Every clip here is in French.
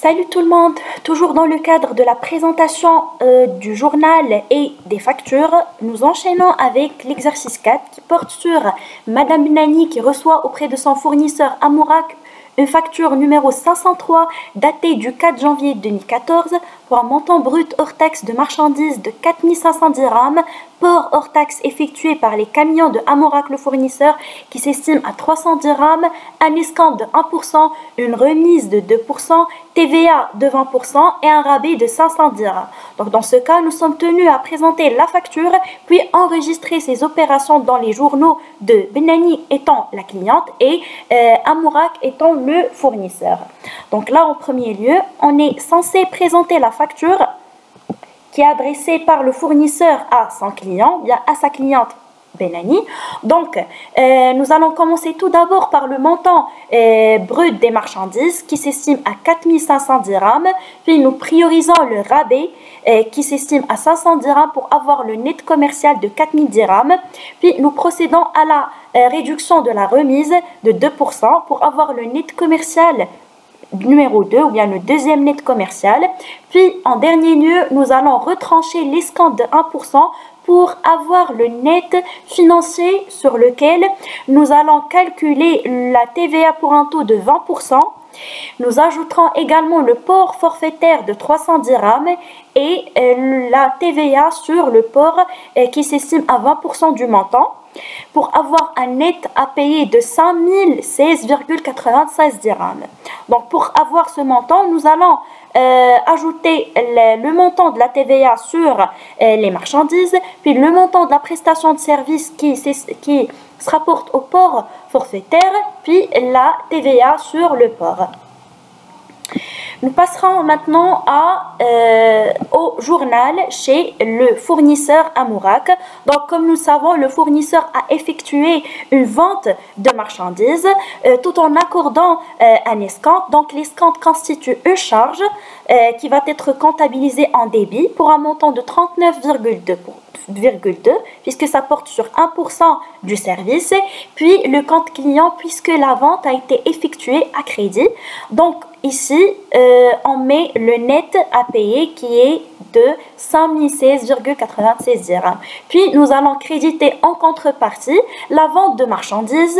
Salut tout le monde, toujours dans le cadre de la présentation du journal et des factures, nous enchaînons avec l'exercice 4 qui porte sur Madame Benani qui reçoit auprès de son fournisseur Amourak une facture numéro 503 datée du 4 janvier 2014 pour un montant brut hors taxe de marchandises de 4500 dirhams, port hors taxe effectué par les camions de Amourak le fournisseur qui s'estime à 300 dirhams, un escompte de 1%, une remise de 2%, TVA de 20% et un rabais de 500 dirhams. Donc dans ce cas, nous sommes tenus à présenter la facture puis enregistrer ces opérations dans les journaux de Benani étant la cliente et Amourak étant le fournisseur. Donc là, en premier lieu, on est censé présenter la facture qui est adressée par le fournisseur à son client, bien à sa cliente Benani. Donc, nous allons commencer tout d'abord par le montant brut des marchandises qui s'estime à 4500 dirhams. Puis nous priorisons le rabais qui s'estime à 500 dirhams pour avoir le net commercial de 4000 dirhams. Puis nous procédons à la réduction de la remise de 2% pour avoir le net commercial numéro 2 ou bien le deuxième net commercial. Puis en dernier lieu, nous allons retrancher l'escompte de 1% pour avoir le net financier sur lequel nous allons calculer la TVA pour un taux de 20%. Nous ajouterons également le port forfaitaire de 300 dirhams et la TVA sur le port qui s'estime à 20% du montant pour avoir un net à payer de 5016,96 dirhams. Donc pour avoir ce montant, nous allons ajouter le montant de la TVA sur les marchandises, puis le montant de la prestation de service qui se rapporte au port forfaitaire, puis la TVA sur le port. Nous passerons maintenant au journal chez le fournisseur Amourak. Donc, comme nous savons, le fournisseur a effectué une vente de marchandises tout en accordant un escompte. Donc, l'escompte constitue une charge qui va être comptabilisée en débit pour un montant de 39,2 puisque ça porte sur 1% du service, puis le compte client puisque la vente a été effectuée à crédit. Donc ici, on met le net à payer qui est de 5016,96 dirhams. Puis nous allons créditer en contrepartie la vente de marchandises,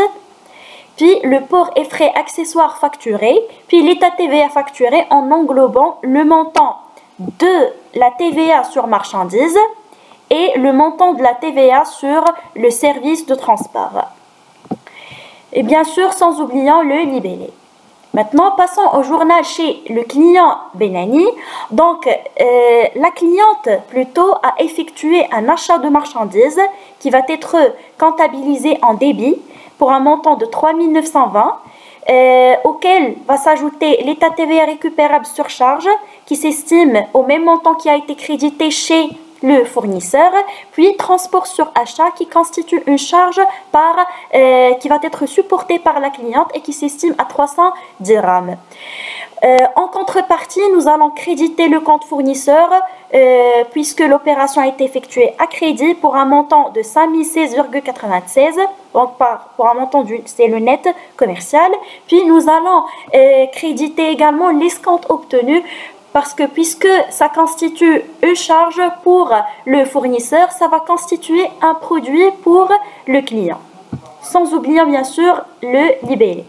puis le port et frais accessoires facturés, puis l'état TVA facturé en englobant le montant de la TVA sur marchandises et le montant de la TVA sur le service de transport. Et bien sûr, sans oublier le libellé. Maintenant, passons au journal chez le client Benani. Donc, la cliente plutôt a effectué un achat de marchandises qui va être comptabilisé en débit pour un montant de 3920 auquel va s'ajouter l'état TVA récupérable sur charge qui s'estime au même montant qui a été crédité chez le fournisseur, puis transport sur achat qui constitue une charge qui va être supportée par la cliente et qui s'estime à 300 dirhams. En contrepartie, nous allons créditer le compte fournisseur puisque l'opération a été effectuée à crédit pour un montant de 5016,96, donc pour un montant c'est le net commercial. Puis nous allons créditer également l'escompte obtenu parce que puisque ça constitue une charge pour le fournisseur, ça va constituer un produit pour le client. Sans oublier bien sûr le libellé.